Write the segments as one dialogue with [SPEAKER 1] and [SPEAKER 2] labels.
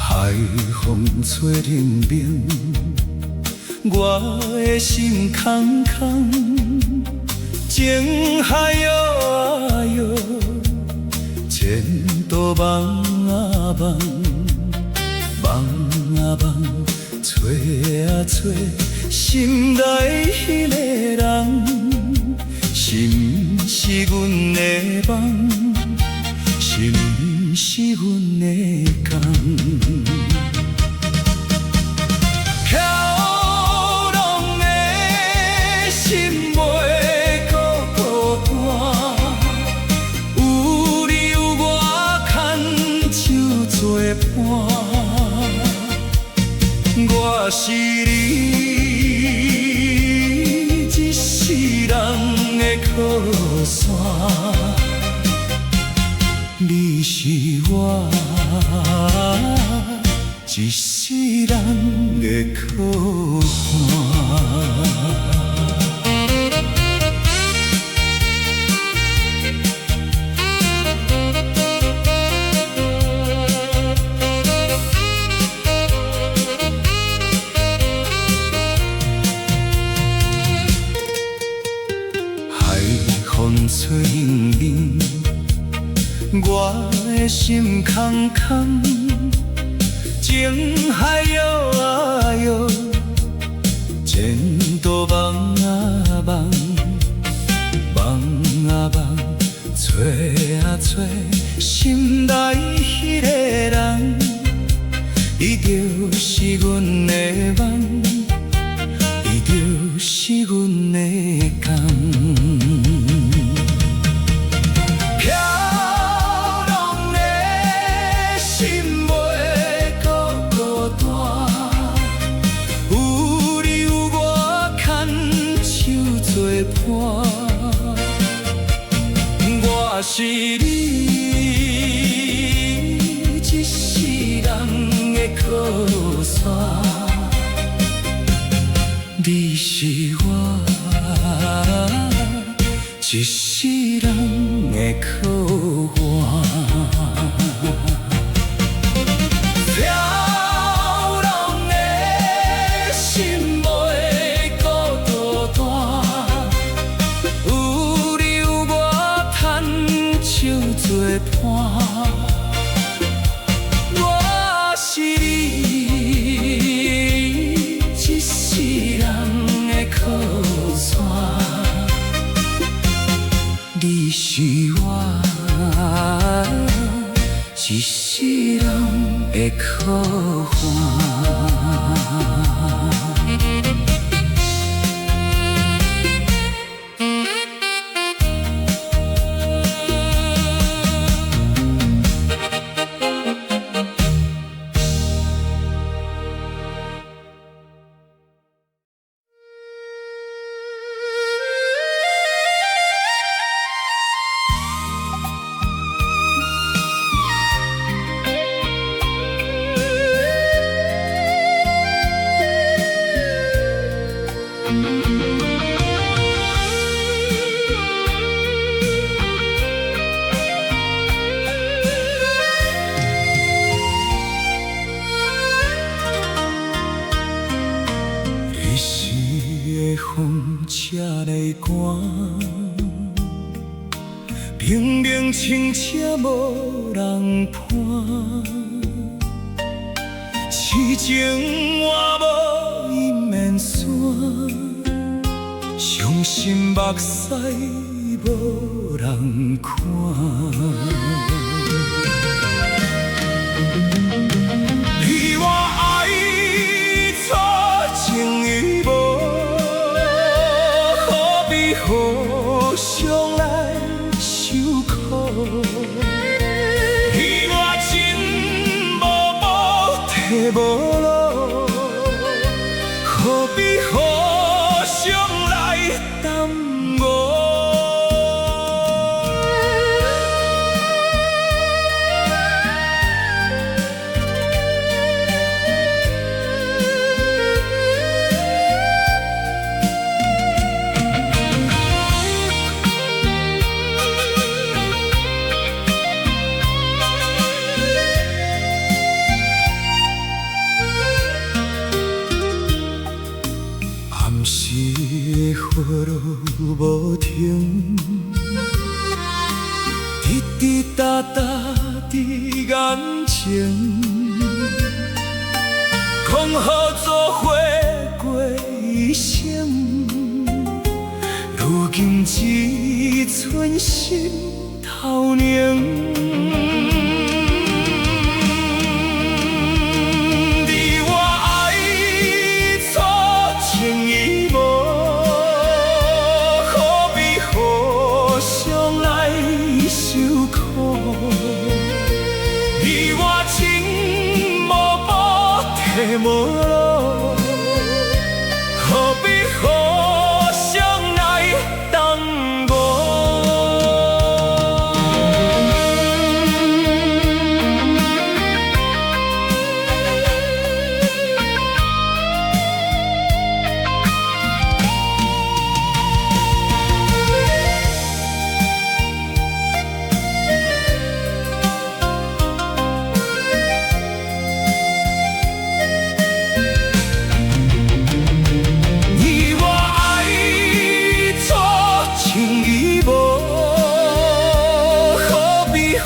[SPEAKER 1] 海风吹冷冰，我的心空空，情海摇啊摇，前途茫啊茫，茫啊茫，找啊找，心内迄个人，是毋是阮的梦？是毋是阮的工？飘浪的心袂孤单，有你有我牵手作伴。我是你一世人的靠山。你是我一世人的靠岸。海风吹冷冷，我的心空空，情海摇啊摇，前途茫啊茫，茫啊茫，找啊找，心内迄个人，伊就是阮的梦，伊就是阮的工。我是你一世人的靠山，你是我一世人的靠岸。我是你一世人的靠山，你是我一世人的靠岸。风车来赶，明明清澈无人伴，痴情我无伊面线，伤心目屎无人看。你我爱错情与无。互相来受苦，彼我无停，滴滴答答伫眼前，讲好做伙过一生，如今只剩心头凝。无路，何必互相来等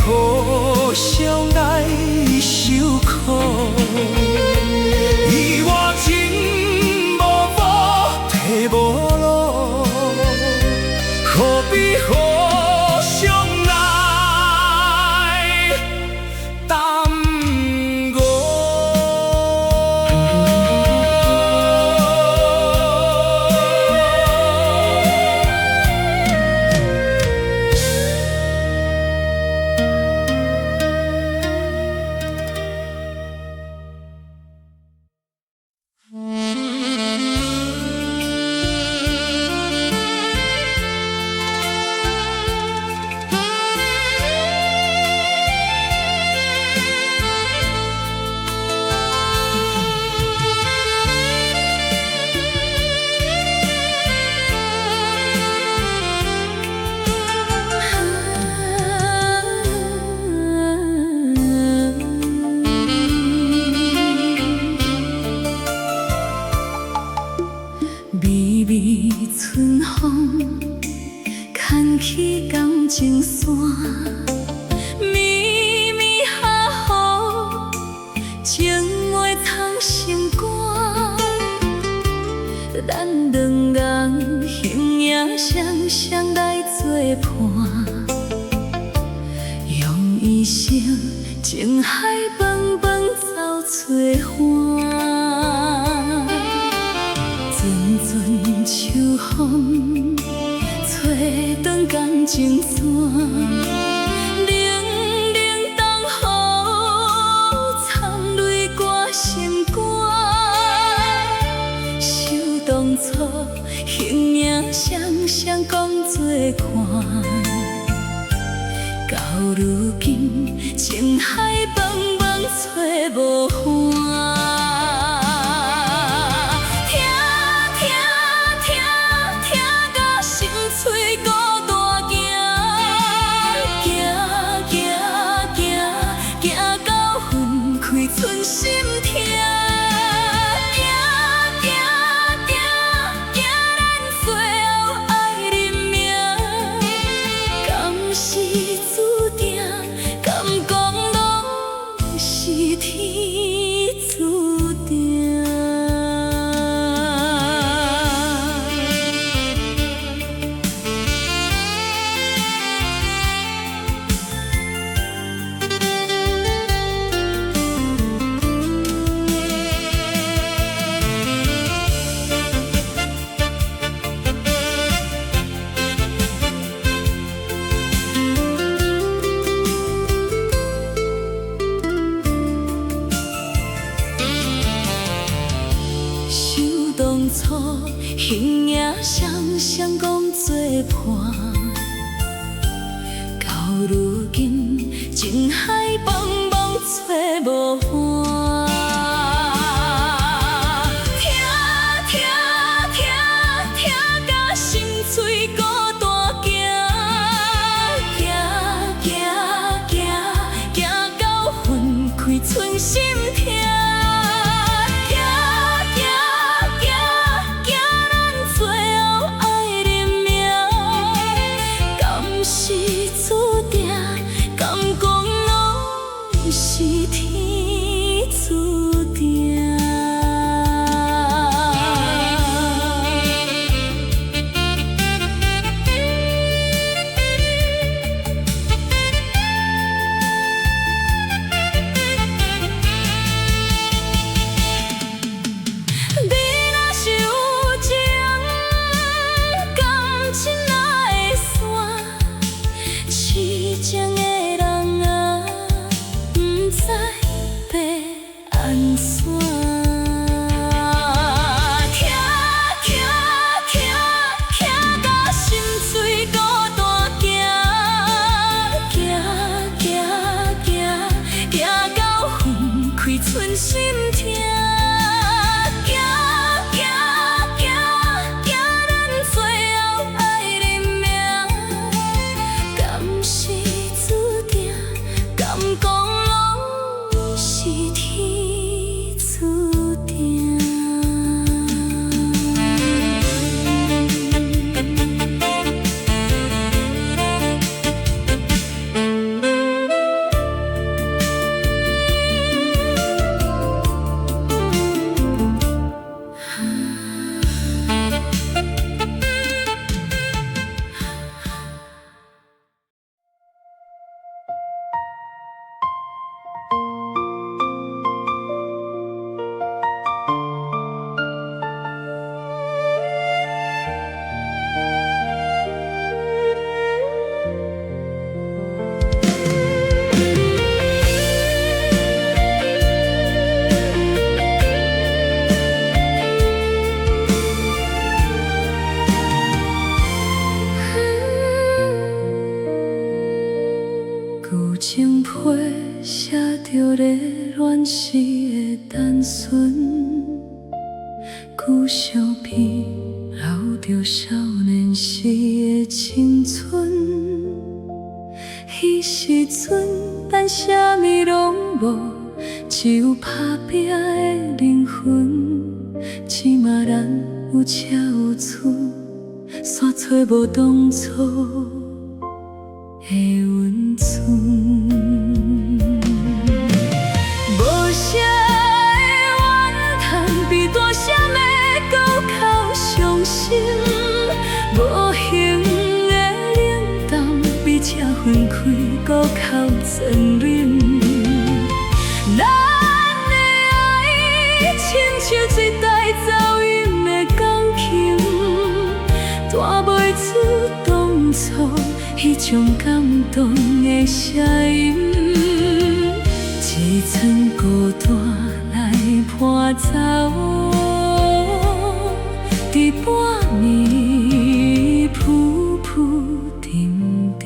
[SPEAKER 1] 互相来受苦，伊我情无补，体无路，何必互相来耽误？微微春风，牵起感情线，咪咪哈雨，情话藏心肝。咱两人形影双双来作伴，用一生情海茫茫走找花。阵秋风，吹断感情线，冷冷冬雨，惨泪挂心肝。想当初，形影双双讲作伴，到如今，情海茫茫找无伴。当初形影双双讲作伴，到如今情海茫茫找无伴。听甲心碎孤单行，行到分开寸心痛。是天注定。心痛，行行行行，咱最后爱认命，敢是注定？敢讲拢是天注定？情批写着热恋时的单纯，旧相片留着少年时的青春。彼时阵，咱啥物拢无，只有打拼的灵魂。起码咱有车有厝，煞找无当初的温存。无形的冷淡，比车分开搁较残忍。咱的爱亲像一台走音的钢琴，弹袂出当初迄种感动的声音。一寸孤单来伴走。伫半暝浮浮沉沉，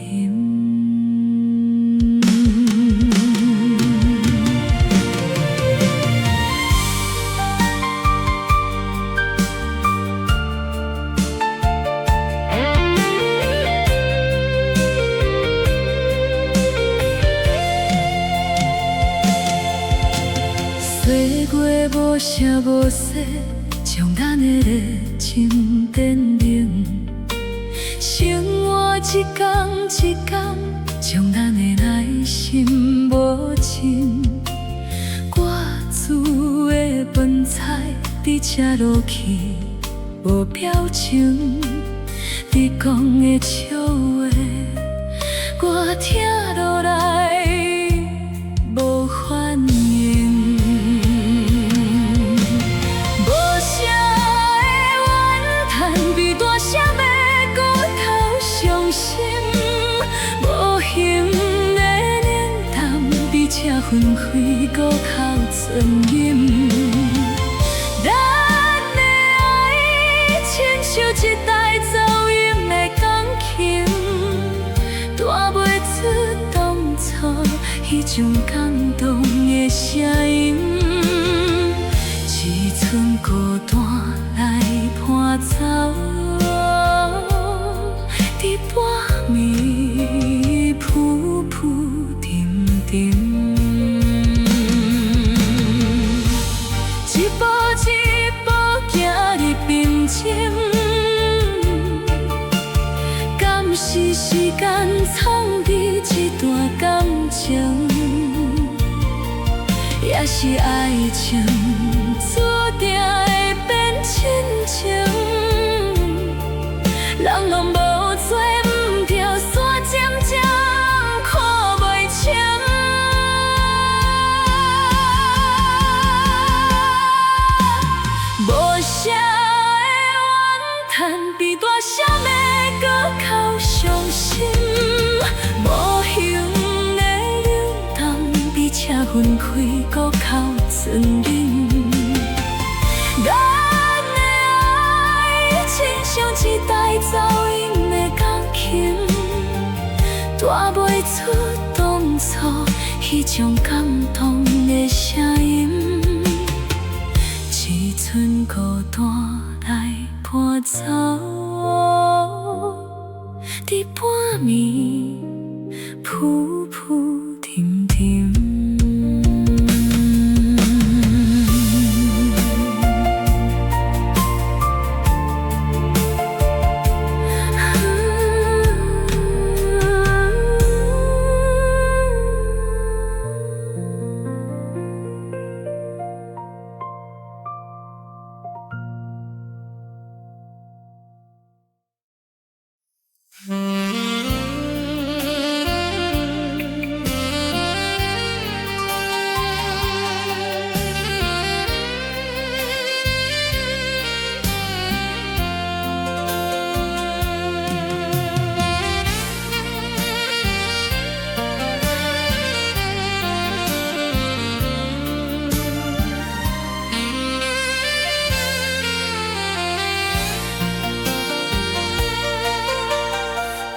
[SPEAKER 1] 岁月无声无息，将咱的热情点燃，生活一天一天，将咱的耐心无尽。歌词的文采伫这落去无表情，你讲的笑话，我听落来无反应。车分开，搁较残忍。咱的爱亲像一台走音的钢琴，弹袂出当初迄种感动的声音。一寸孤单来伴走，伫半暝浮浮沉沉。敢是时间藏伫一段感情，
[SPEAKER 2] 也是爱情注定会变亲情，人拢无做唔着，山渐渐看袂清。无声的怨叹，比大声的搁较伤心。无形的流动，比车分开搁较存忍。咱的爱，亲像一台走音的钢琴，弹袂出当初迄种感动的声音。只剩孤单来伴走，伫半暝浮浮沉沉。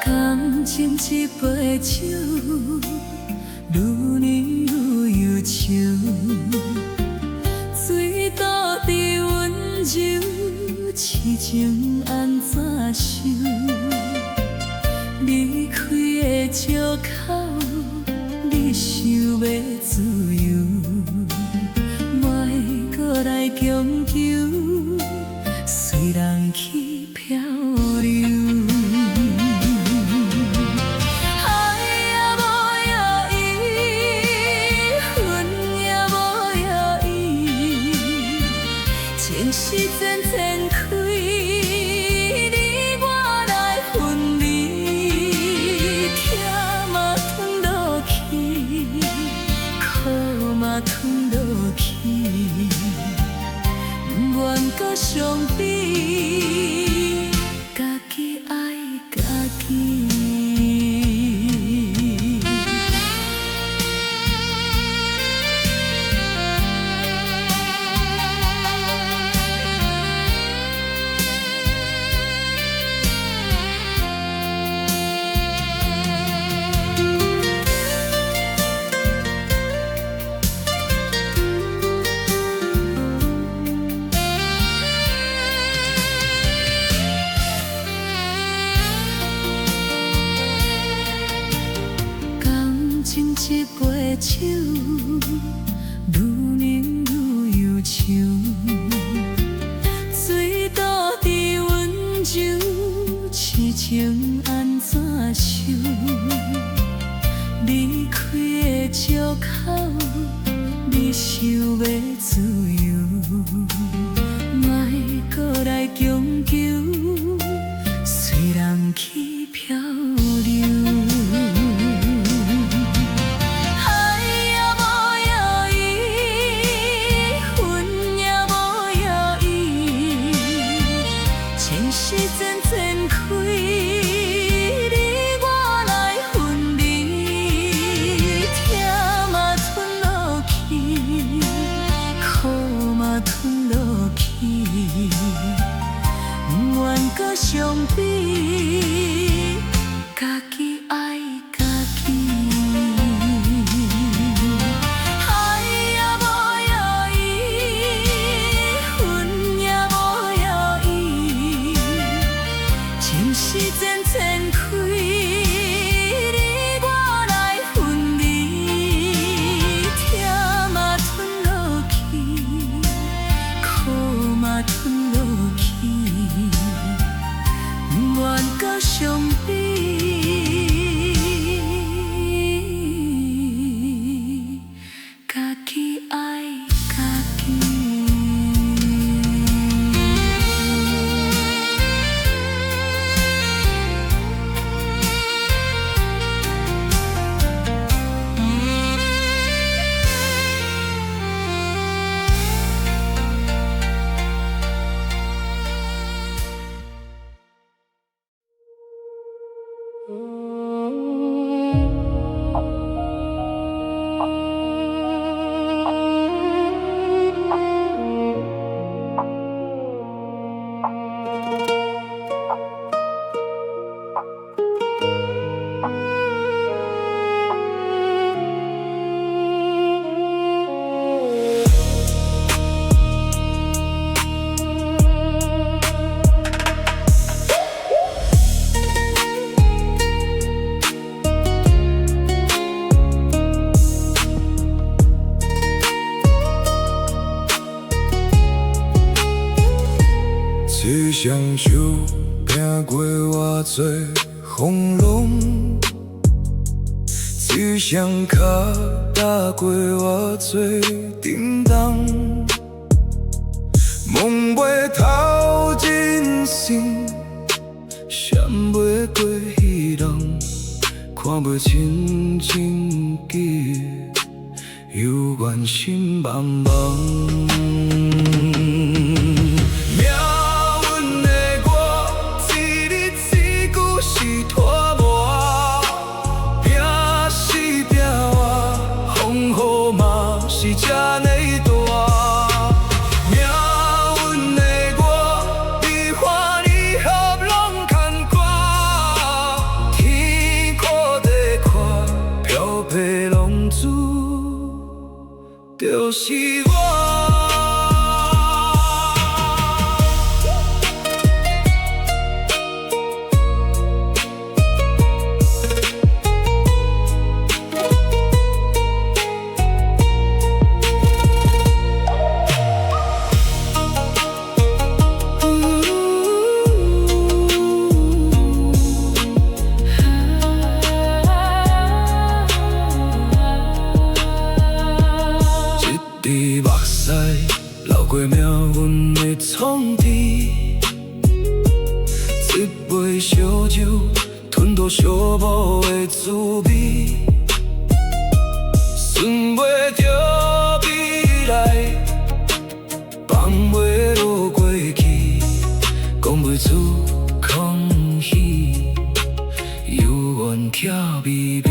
[SPEAKER 2] 感情一杯酒，愈饮愈忧愁，水倒伫温柔，痴情安怎收？离开的借口，你想要自由，莫搁来强求，随人去漂流。情是渐渐开，你我来分离，痛嘛吞落去，苦嘛吞落去，不愿搁相比，家己爱家己。情一杯酒，愈饮愈忧愁，水倒伫温柔，痴情安怎收？离开的借口，你想要自由，莫搁来强求，随人去漂流。是渐渐开，你我来分离，痛嘛吞落去，
[SPEAKER 1] 双手拼过偌多风浪，一双脚踏过偌多震动，摸袂透人生，闪袂过彼人，看袂清情景，犹原心茫茫。命运的我，一日一句是拖磨，拼死拼活，风雨嘛是这呢大。命运的我，悲欢离合拢牵挂，天看地看，漂泊浪子就是我。伫目屎流过命运的创治，一杯烧酒吞吐寂寞的滋味，算袂着未来，放袂落过去，讲袂出空虚，犹原徛微微。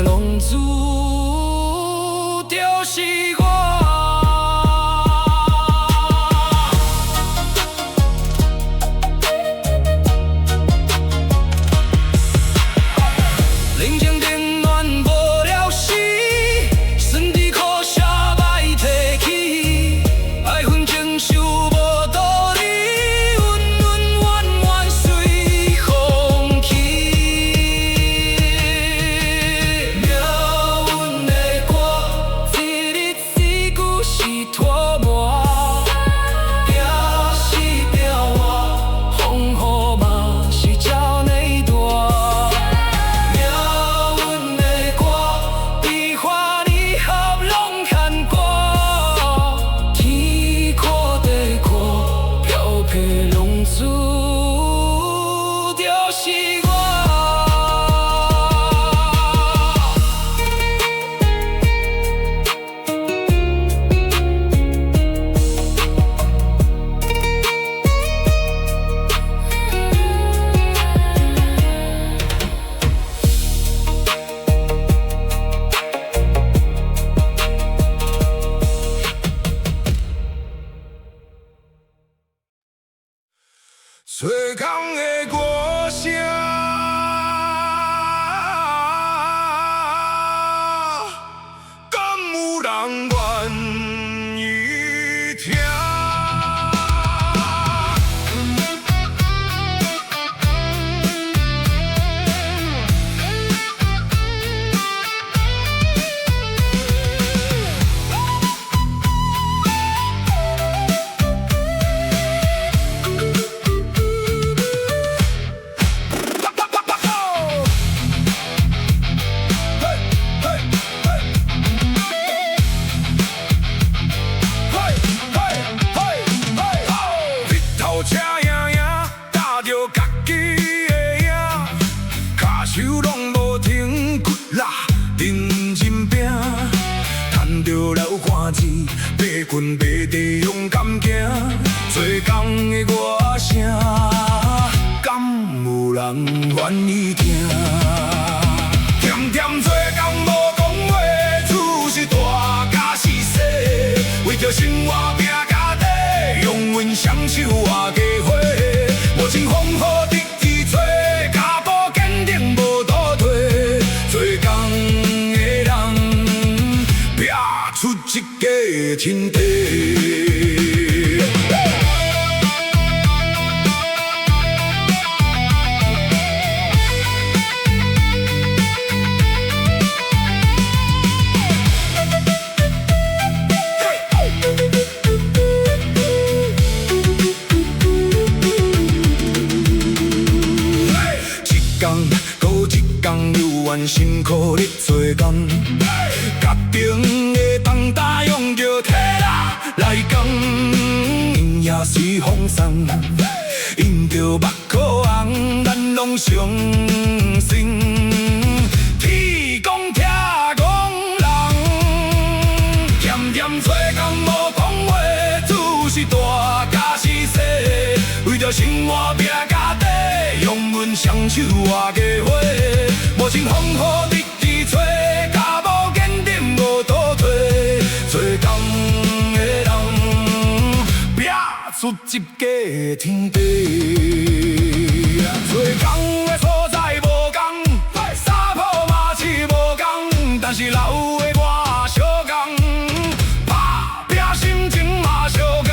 [SPEAKER 1] 浪子就是我。人情冷暖无了时，酸甜苦涩歹提起，爱恨情仇无道理，恩恩怨怨随风去。拖磨，拼死拼活，风雨嘛是这呢大。命运的我，悲欢离合拢牵挂，天看地看，漂泊浪子就是我。吹空的歌声，敢有人愿意听？车赢赢，踏着家己的影，骹手拢无停骨力，认真拼，赚着了看字，爬困爬地勇敢行，做工的歌声，敢有人愿意听？甜甜做工无讲话，厝是大家是小，为着生活拼家底，永远双手活家伙，无情风雨得意做，脚步坚定无。真谛。辛苦你做工，甲边的东大用着体力来讲，因也是风霜，因着目眶红，咱拢相信。天公听讲人，咸咸做工无讲话，只是大家是细，为着生活拼家底，用阮双手画家花。无情风雨直直吹，脚步坚定无倒退。做工的人，拼出一家天地。做工的所在无同，衫铺嘛是无同，但是老有的我相共，打拼心情嘛相共。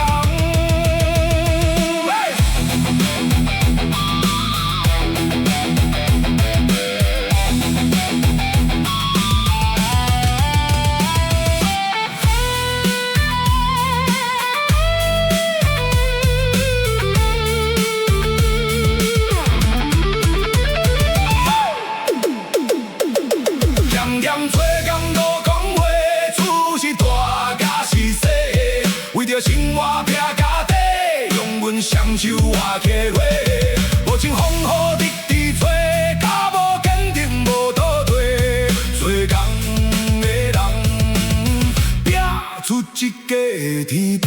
[SPEAKER 1] 生活拼家底，用阮双手画起花。无情风雨直直吹，脚步坚定无倒退。做工的人，拼出一家天地。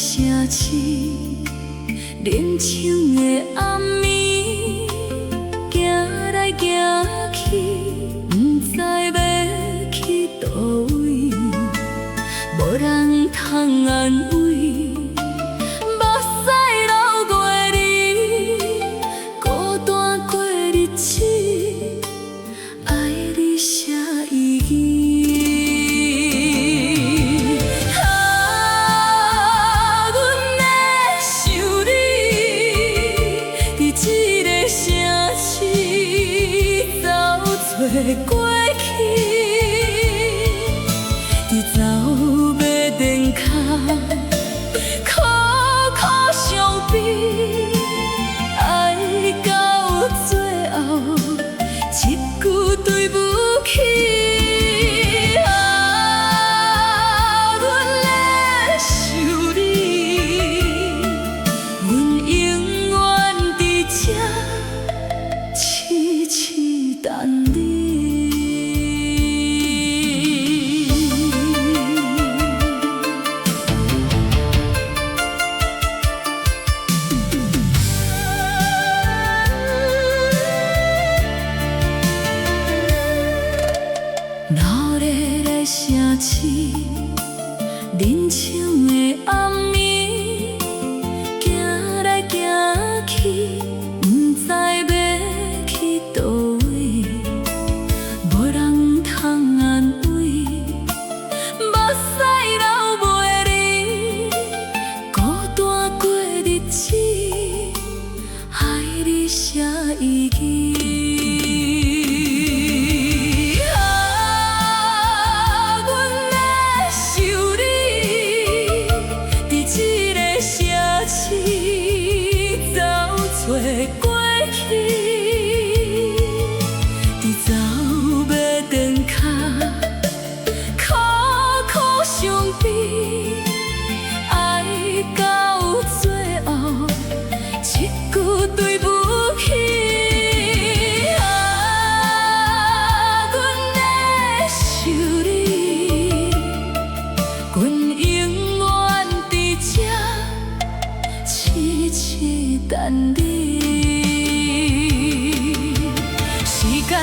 [SPEAKER 1] 城市冷清的暗暝，行来行去，不知要去倒位，无人通安慰。目屎流过你，孤单过日子，爱你啥意义？ 过去，伫走马灯脚，苦苦相逼，爱到最后，一句对不起。阮咧想你，阮永远伫这，痴痴等你。 闹热的城市，冷清的暗暝，行来行去，不知要去倒位，无人通安慰，目屎流袂离，孤单过日子，爱你。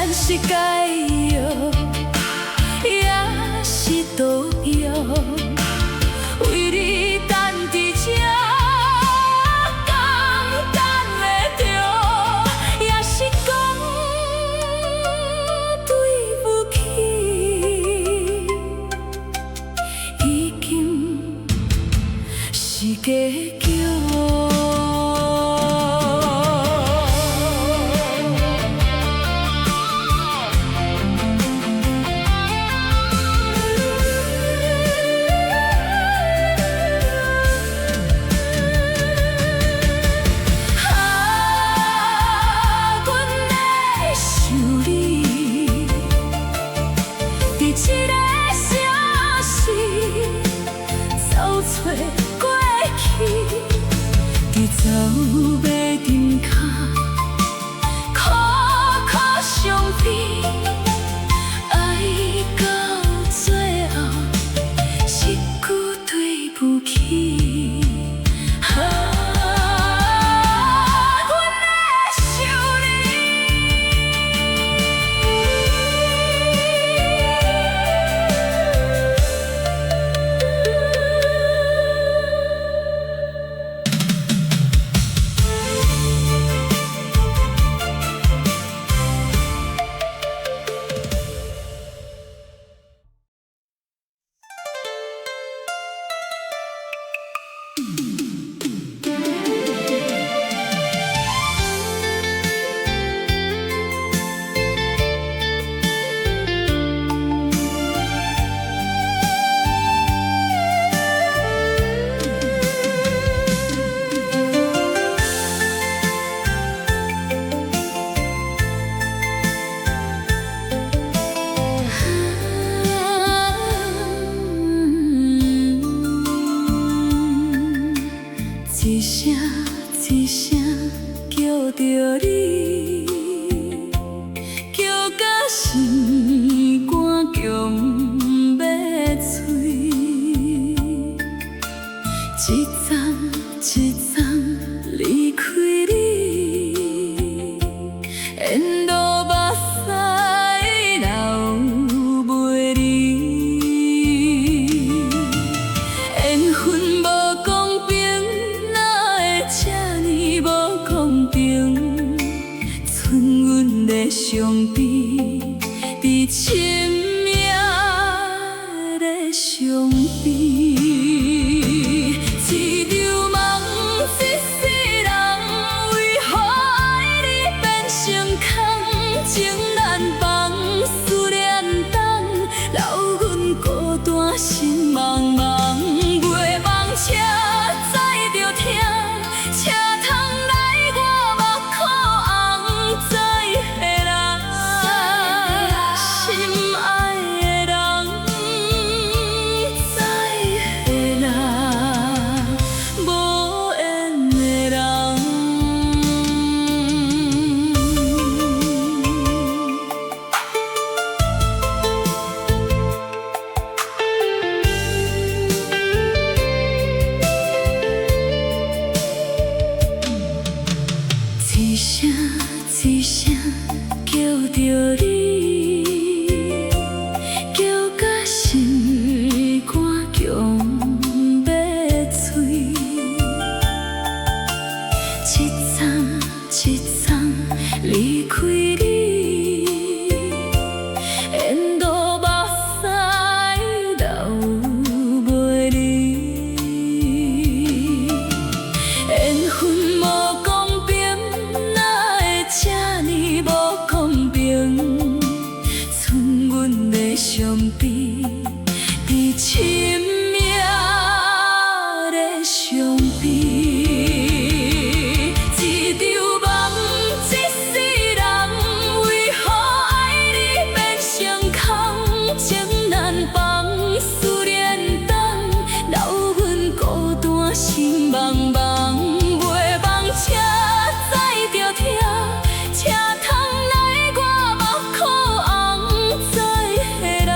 [SPEAKER 2] 管是解药，也是毒药，为你等伫这，敢等会着，也是讲对不起，已经是假叫。走马灯脚，苦苦相逼，爱到最后是句对不起。阮的想一声一声叫着你，叫到心肝强要碎，一站一站离开你，沿路目屎流袂离，缘分无公平。这呢无公平，剩阮的伤悲，比亲命的伤悲。一场梦，一世人，为何爱你变成空？情难放，思念重，留阮孤单心茫茫，袂忘车载着疼。车窗来，我目眶红，再会人，心爱的人，再会人，无缘的人。一声一声叫着你，叫到心肝强要碎，一站一站离开你，沿路目屎流袂离，缘分无公平。这呢无公平，剩阮的伤悲，比亲命的伤悲。一场梦，一世人，为何爱你变成空？情难放，思念重，留阮孤单心茫茫，袂忘车载着疼。车窗来，我目眶红，再会人，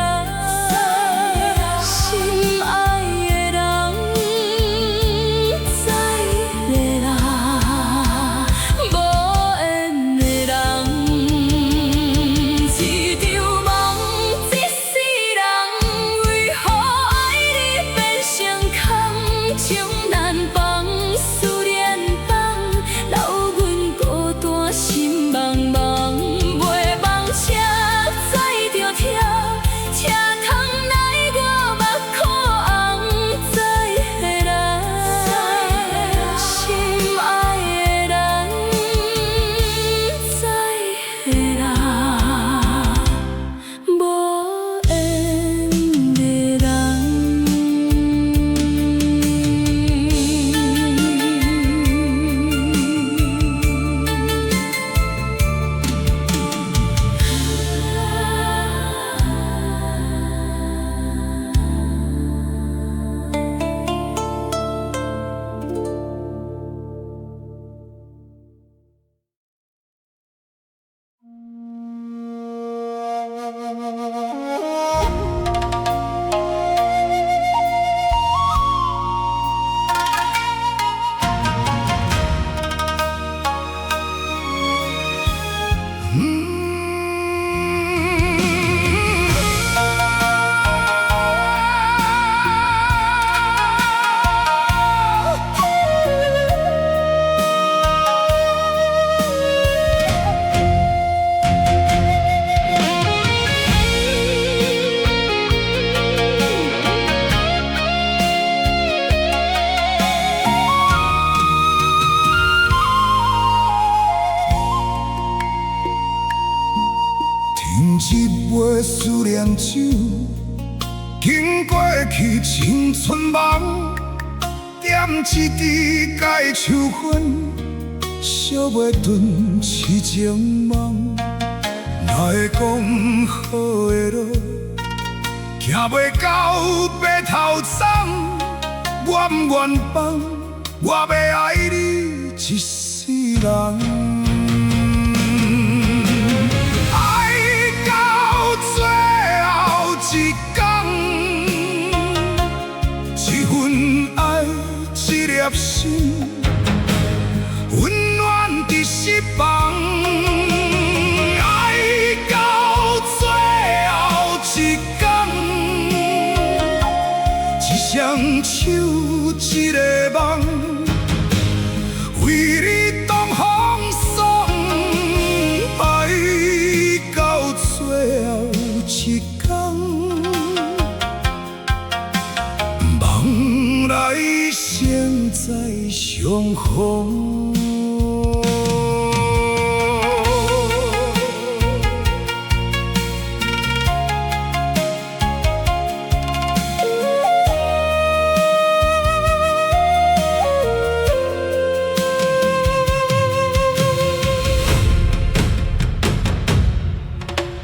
[SPEAKER 1] 停一杯思念酒，经过去青春梦，点一支解秋分，烧袂断痴情梦。哪会讲好的路，行袂到白头苍？愿不愿放？我要爱你一世人。一天，一份爱，一粒心，温暖伫心房。爱到最后一天，一双手，一个梦，为你东风送。爱到最后一天。来生再相逢。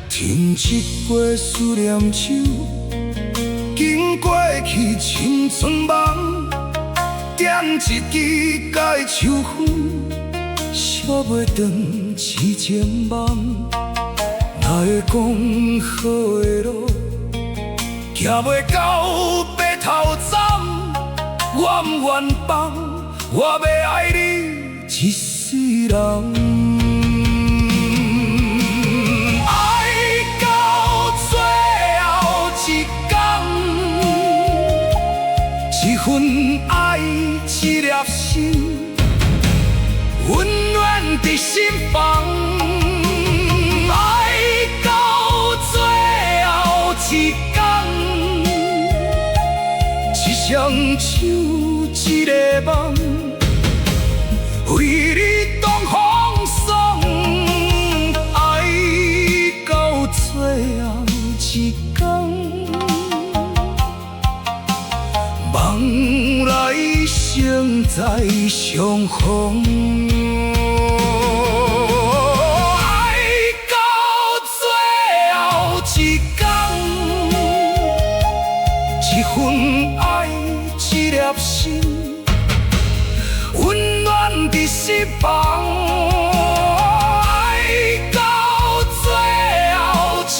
[SPEAKER 1] 停一杯思念酒，经过去青春梦，点一支解秋分，烧袂断痴情梦。哪会讲好的路，行袂到白头苍？愿不愿放？我要爱你一世人。一份爱，一粒心，温暖伫心房。爱到最后一天，一双手，一个梦，为你东风送。爱到最后一天。梦来生再相逢，爱到最后一天，一份爱，一粒心，温暖伫心房。爱到最后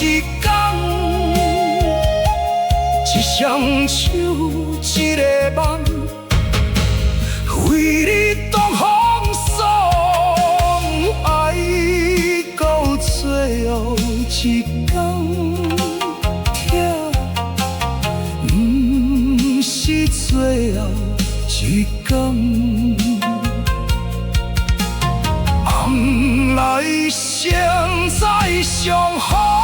[SPEAKER 1] 一天，一双手。一个梦，为你东风送。爱到最后一天，疼，不是最后一天。梦来生再相逢。